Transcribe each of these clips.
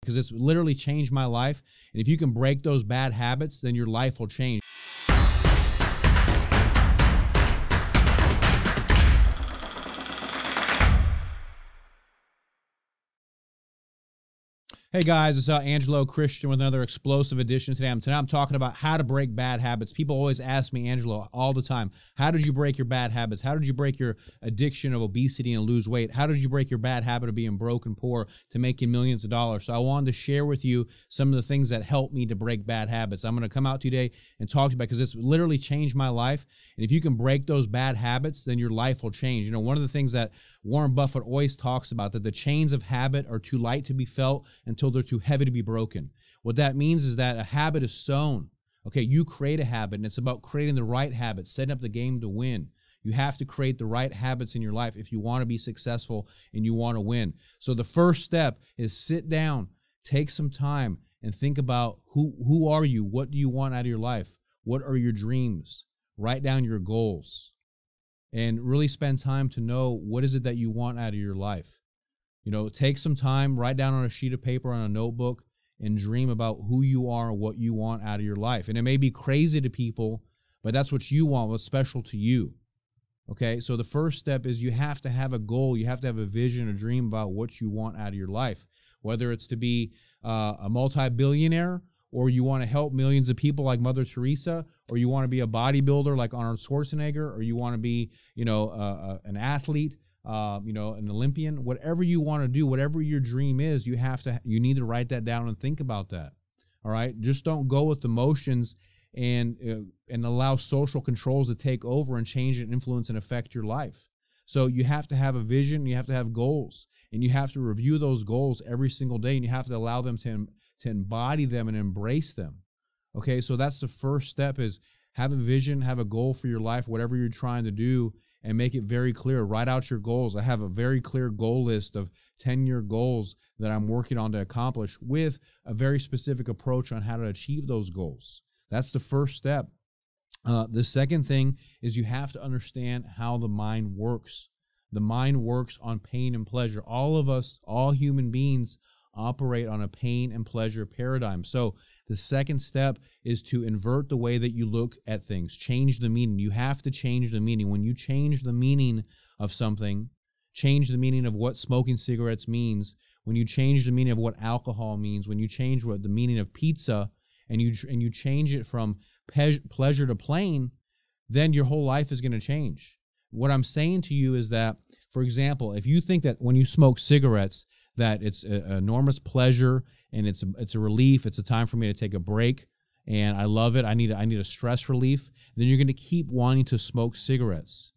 because it's literally changed my life. And if you can break those bad habits, then your life will change. Hey guys, it's Angelo Christian with another explosive edition today. Tonight I'm talking about how to break bad habits. People always ask me, Angelo, all the time, how did you break your bad habits? How did you break your addiction of obesity and lose weight? How did you break your bad habit of being broke and poor to making millions of dollars? So I wanted to share with you some of the things that helped me to break bad habits. I'm going to come out today and talk to you about, because it's literally changed my life. And if you can break those bad habits, then your life will change. You know, one of the things that Warren Buffett always talks about, that the chains of habit are too light to be felt until they're too heavy to be broken. What that means is that a habit is sown. Okay, you create a habit, and it's about creating the right habits, setting up the game to win. You have to create the right habits in your life if you want to be successful and you want to win. So the first step is sit down, take some time, and think about who are you? What do you want out of your life? What are your dreams? Write down your goals and really spend time to know what is it that you want out of your life. You know, take some time, write down on a sheet of paper, on a notebook, and dream about who you are and what you want out of your life. And it may be crazy to people, but that's what you want, what's special to you. Okay, so the first step is you have to have a goal. You have to have a vision, a dream about what you want out of your life, whether it's to be a multi-billionaire, or you want to help millions of people like Mother Teresa, or you want to be a bodybuilder like Arnold Schwarzenegger, or you want to be, you know, an athlete, you know, an Olympian. Whatever you want to do, whatever your dream is, you need to write that down and think about that. All right, just don't go with the motions and allow social controls to take over and change and influence and affect your life. So you have to have a vision, you have to have goals, and you have to review those goals every single day, and you have to allow them to embody them and embrace them. Okay, so that's the first step, is have a vision, have a goal for your life, whatever you're trying to do, and make it very clear. Write out your goals. I have a very clear goal list of 10-year goals that I'm working on to accomplish, with a very specific approach on how to achieve those goals. That's the first step. The second thing is you have to understand how the mind works. The mind works on pain and pleasure. All of us, all human beings, operate on a pain and pleasure paradigm. So the second step is to invert the way that you look at things. Change the meaning. You have to change the meaning. When you change the meaning of something, change the meaning of what smoking cigarettes means, when you change the meaning of what alcohol means, when you change what the meaning of pizza, and you change it from pleasure to pain, then your whole life is going to change. What I'm saying to you is that, for example, if you think that when you smoke cigarettes that it's an enormous pleasure and it's a relief, it's a time for me to take a break, and I love it, I need a stress relief, then you're going to keep wanting to smoke cigarettes.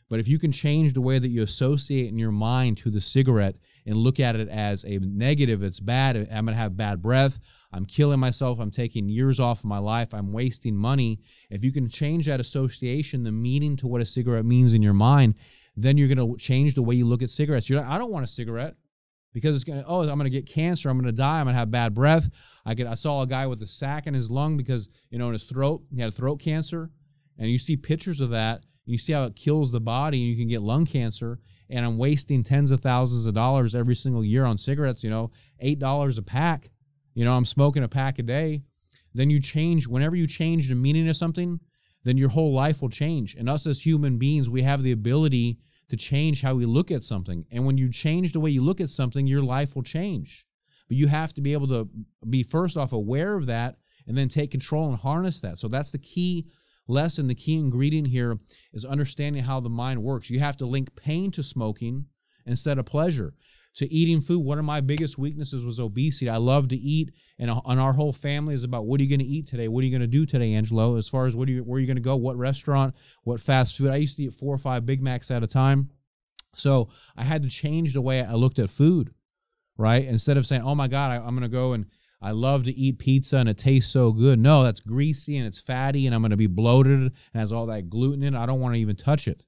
But if you can change the way that you associate in your mind to the cigarette and look at it as a negative, it's bad, I'm going to have bad breath, I'm killing myself, I'm taking years off of my life, I'm wasting money. If you can change that association, the meaning to what a cigarette means in your mind, then you're going to change the way you look at cigarettes. You're like, I don't want a cigarette, because it's going to, I'm going to get cancer, I'm going to die, I'm going to have bad breath. I saw a guy with a sac in his lung because, you know, in his throat, he had throat cancer. And you see pictures of that, and you see how it kills the body, and you can get lung cancer. And I'm wasting tens of thousands of dollars every single year on cigarettes, you know, $8 a pack. You know, I'm smoking a pack a day. Then you change, whenever you change the meaning of something, then your whole life will change. And us as human beings, we have the ability to change how we look at something. And when you change the way you look at something, your life will change. But you have to be able to be, first off, aware of that, and then take control and harness that. So that's the key lesson, the key ingredient here is understanding how the mind works. You have to link pain to smoking instead of pleasure. To eating food, one of my biggest weaknesses was obesity. I love to eat, and on our whole family is about, what are you going to eat today? What are you going to do today, Angelo? As far as where are you going to go? What restaurant? What fast food? I used to eat 4 or 5 Big Macs at a time. So I had to change the way I looked at food, right? Instead of saying, oh my God, I'm going to go and I love to eat pizza and it tastes so good. No, that's greasy and it's fatty and I'm going to be bloated and has all that gluten in it. I don't want to even touch it,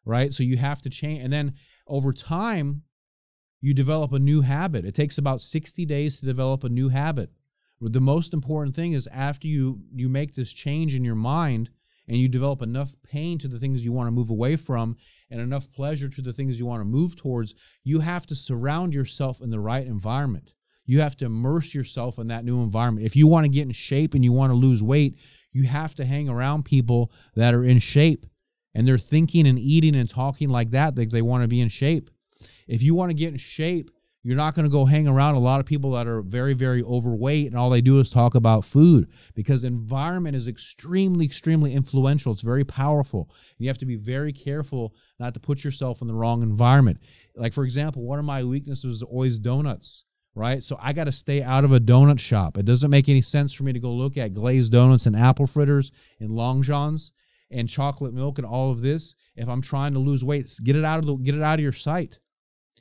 right? So you have to change. And then over time, you develop a new habit. It takes about 60 days to develop a new habit. The most important thing is after you make this change in your mind and you develop enough pain to the things you want to move away from and enough pleasure to the things you want to move towards, you have to surround yourself in the right environment. You have to immerse yourself in that new environment. If you want to get in shape and you want to lose weight, you have to hang around people that are in shape and they're thinking and eating and talking like that. They want to be in shape. If you want to get in shape, you're not going to go hang around a lot of people that are very, very overweight and all they do is talk about food, because environment is extremely, extremely influential. It's very powerful. You have to be very careful not to put yourself in the wrong environment. Like, for example, one of my weaknesses was always donuts, right? So I got to stay out of a donut shop. It doesn't make any sense for me to go look at glazed donuts and apple fritters and Long Johns and chocolate milk and all of this if I'm trying to lose weight. Get it out of your sight.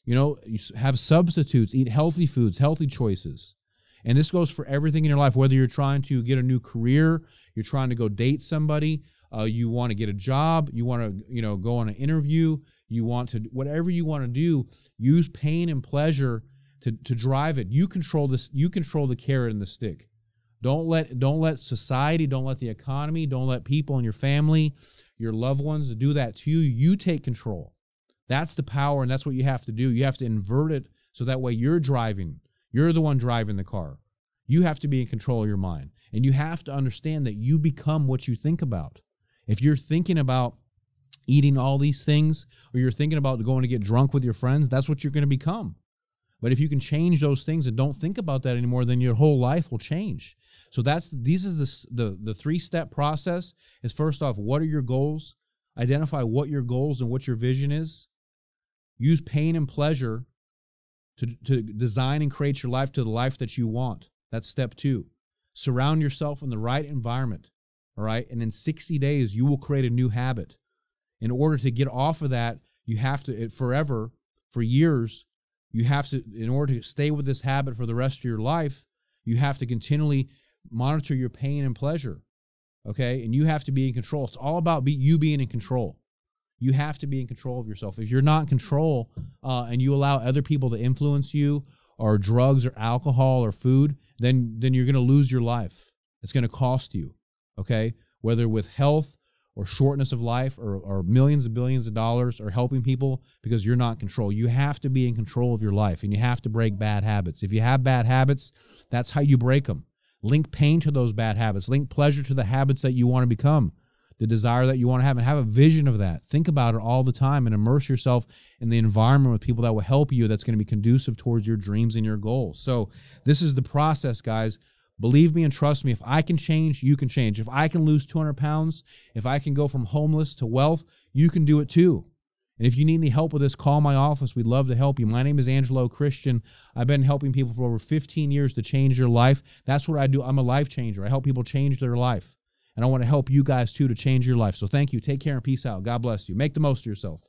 You know, you have substitutes, eat healthy foods, healthy choices. And this goes for everything in your life, whether you're trying to get a new career, you're trying to go date somebody, you want to get a job, you want to, go on an interview, you want to, whatever you want to do, use pain and pleasure to drive it. You control this, you control the carrot and the stick. Don't let society, don't let the economy, don't let people in your family, your loved ones do that to you. You take control. That's the power, and that's what you have to do. You have to invert it so that way you're driving. You're the one driving the car. You have to be in control of your mind, and you have to understand that you become what you think about. If you're thinking about eating all these things, or you're thinking about going to get drunk with your friends, that's what you're going to become. But if you can change those things and don't think about that anymore, then your whole life will change. So these is the three-step process. Is first off, what are your goals? Identify what your goals and what your vision is. Use pain and pleasure to design and create your life to the life that you want. That's step 2. Surround yourself in the right environment, all right? And in 60 days, you will create a new habit. In order to get off of that, you have to, forever, for years, you have to, in order to stay with this habit for the rest of your life, you have to continually monitor your pain and pleasure, okay? And you have to be in control. It's all about you being in control. You have to be in control of yourself. If you're not in control and you allow other people to influence you, or drugs or alcohol or food, then you're going to lose your life. It's going to cost you, okay? Whether with health or shortness of life or millions and billions of dollars, or helping people, because you're not in control. You have to be in control of your life, and you have to break bad habits. If you have bad habits, that's how you break them. Link pain to those bad habits. Link pleasure to the habits that you want to become, the desire that you want to have, and have a vision of that. Think about it all the time and immerse yourself in the environment with people that will help you, that's going to be conducive towards your dreams and your goals. So this is the process, guys. Believe me and trust me. If I can change, you can change. If I can lose 200 pounds, if I can go from homeless to wealth, you can do it too. And if you need any help with this, call my office. We'd love to help you. My name is Angelo Christian. I've been helping people for over 15 years to change their life. That's what I do. I'm a life changer. I help people change their life. And I want to help you guys, too, to change your life. So thank you. Take care and peace out. God bless you. Make the most of yourself.